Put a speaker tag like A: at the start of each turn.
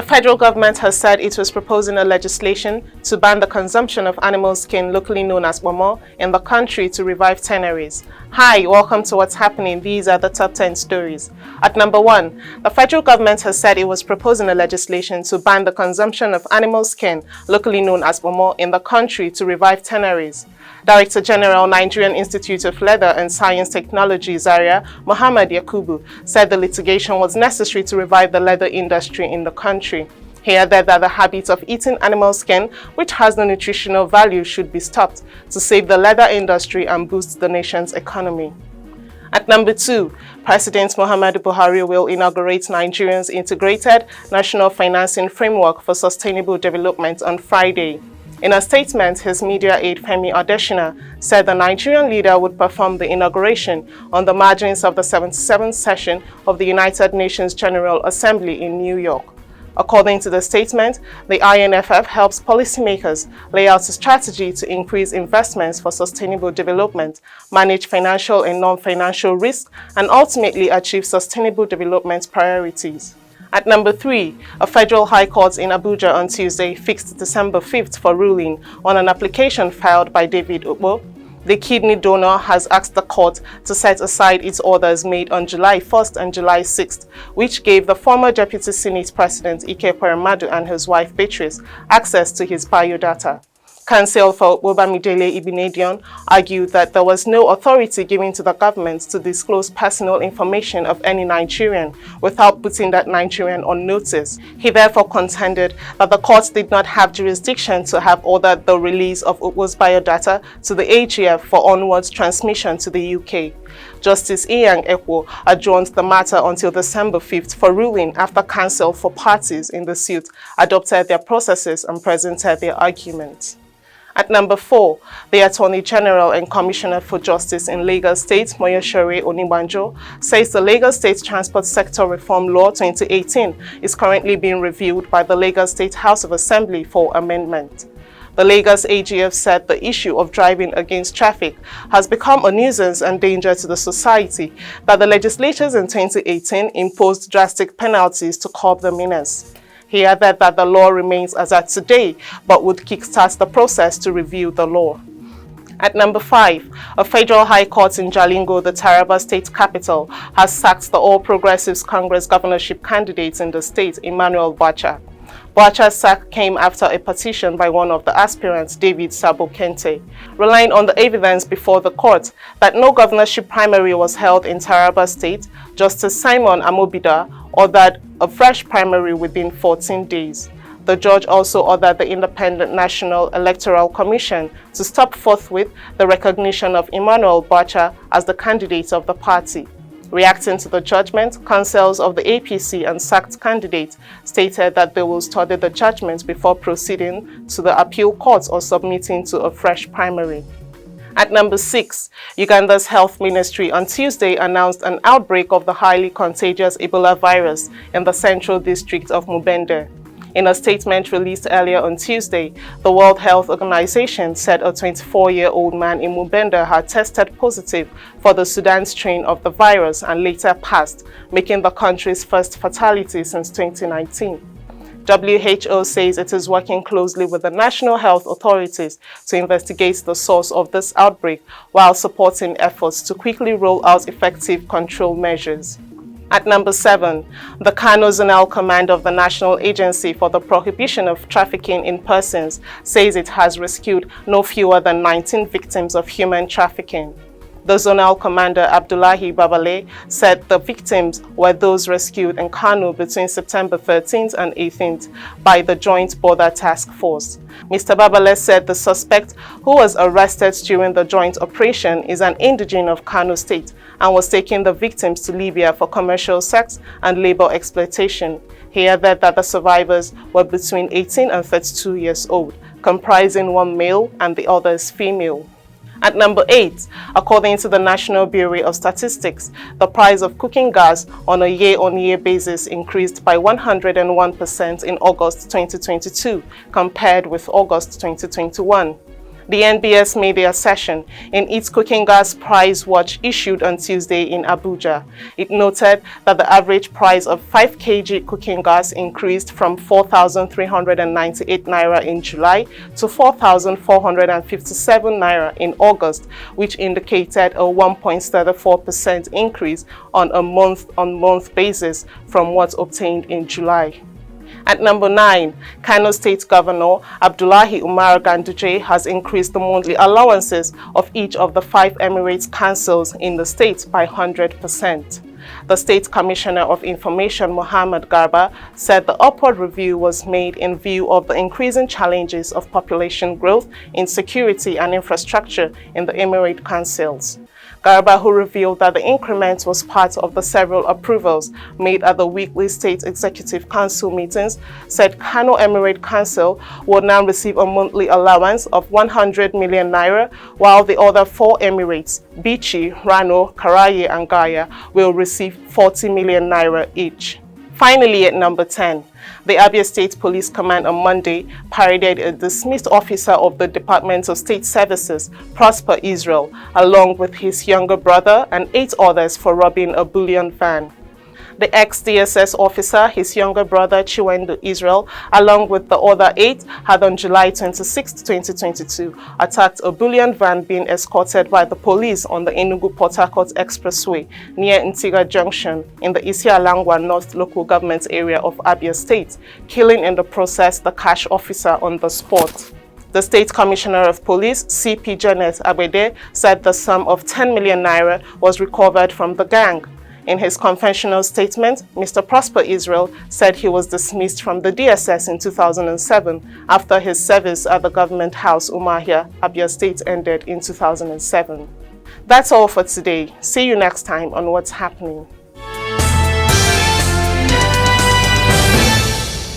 A: The federal government has said it was proposing a legislation to ban the consumption of animal skin, locally known as ponmo, in the country to revive tanneries. Hi, welcome to What's Happening. These are the top 10 stories. At number 1, the federal government has said it was proposing a legislation to ban the consumption of animal skin, locally known as ponmo, in the country to revive tanneries. Director General, Nigerian Institute of Leather and Science Technology, Zaria, Muhammad Yakubu, said the litigation was necessary to revive the leather industry in the country. He added that the habit of eating animal skin, which has no nutritional value, should be stopped to save the leather industry and boost the nation's economy. At number 2, President Muhammadu Buhari will inaugurate Nigeria's integrated national financing framework for sustainable development on Friday. In a statement, his media aide Femi Adesina said the Nigerian leader would perform the inauguration on the margins of the 77th session of the United Nations General Assembly in New York. According to the statement, the INFF helps policymakers lay out a strategy to increase investments for sustainable development, manage financial and non-financial risk, and ultimately achieve sustainable development priorities. At number 3, a federal high court in Abuja on Tuesday fixed December 5th for ruling on an application filed by David Ukpo. The kidney donor has asked the court to set aside its orders made on July 1st and July 6th, which gave the former Deputy Senate President Ike Ekweremadu and his wife Beatrice access to his biodata. Counsel for Bamidele Ibinedion argued that there was no authority given to the government to disclose personal information of any Nigerian without putting that Nigerian on notice. He therefore contended that the court did not have jurisdiction to have ordered the release of Ukpo's biodata to the AGF for onwards transmission to the UK. Justice Iyan Ekwo adjourned the matter until December 5th for ruling after counsel for parties in the suit adopted their processes and presented their arguments. At number 4, the Attorney General and Commissioner for Justice in Lagos State, Moyosore Onibanjo, says the Lagos State Transport Sector Reform Law 2018 is currently being reviewed by the Lagos State House of Assembly for amendment. The Lagos AGF said the issue of driving against traffic has become a nuisance and danger to the society, that the legislatures in 2018 imposed drastic penalties to curb the menace. He added that the law remains as at today, but would kickstart the process to review the law. At number 5, a federal high court in Jalingo, the Taraba state capital, has sacked the All Progressives Congress governorship candidate in the state, Emmanuel Bacha. Bacha's sack came after a petition by one of the aspirants, David Sabo Kente, relying on the evidence before the court that no governorship primary was held in Taraba State. Justice Simon Amobida ordered a fresh primary within 14 days. The judge also ordered the Independent National Electoral Commission to stop forthwith the recognition of Emmanuel Bacha as the candidate of the party. Reacting to the judgment, councils of the APC and sacked candidate stated that they will study the judgment before proceeding to the appeal court or submitting to a fresh primary. At number 6, Uganda's health ministry on Tuesday announced an outbreak of the highly contagious Ebola virus in the central district of Mubende. In a statement released earlier on Tuesday, the World Health Organization said a 24-year-old man in Mubende had tested positive for the Sudan strain of the virus and later passed, making the country's first fatality since 2019. WHO says it is working closely with the national health authorities to investigate the source of this outbreak while supporting efforts to quickly roll out effective control measures. At number 7, the Kano Zonal Command of the National Agency for the Prohibition of Trafficking in Persons says it has rescued no fewer than 19 victims of human trafficking. The zonal commander, Abdullahi Babale, said the victims were those rescued in Kano between September 13th and 18th by the Joint Border Task Force. Mr. Babale said the suspect, who was arrested during the joint operation, is an indigene of Kano State and was taking the victims to Libya for commercial sex and labor exploitation. He added that the survivors were between 18 and 32 years old, comprising one male and the others female. At number 8, according to the National Bureau of Statistics, the price of cooking gas on a year-on-year basis increased by 101% in August 2022 compared with August 2021. The NBS made their session in its cooking gas price watch issued on Tuesday in Abuja. It noted that the average price of 5 kg cooking gas increased from 4,398 naira in July to 4,457 naira in August, which indicated a 1.34% increase on a month-on-month basis from what obtained in July. At number 9, Kano State Governor Abdullahi Umar Ganduje has increased the monthly allowances of each of the 5 Emirates councils in the state by 100%. The State Commissioner of Information, Mohammed Garba, said the upward review was made in view of the increasing challenges of population growth, insecurity and infrastructure in the Emirate councils. Garba, who revealed that the increment was part of the several approvals made at the weekly State Executive Council meetings, said Kano Emirate Council will now receive a monthly allowance of 100 million naira, while the other 4 Emirates, Bichi, Rano, Karaye and Gaya, will receive 40 million naira each. Finally, at number 10, the Abia State Police Command on Monday paraded a dismissed officer of the Department of State Services, Prosper Israel, along with his younger brother and 8 others for robbing a bullion van. The ex-DSS officer, his younger brother Chiwendo Israel, along with the other 8, had on July 26, 2022, attacked a bullion van being escorted by the police on the Enugu-Port Harcourt Expressway near Ntiga Junction in the Isialangwa North local government area of Abia State, killing in the process the cash officer on the spot. The State Commissioner of Police, CP Janet Abede, said the sum of 10 million naira was recovered from the gang. In his confessional statement, Mr. Prosper Israel said he was dismissed from the DSS in 2007 after his service at the government house Umahia, Abia State ended in 2007. That's all for today. See you next time on What's Happening.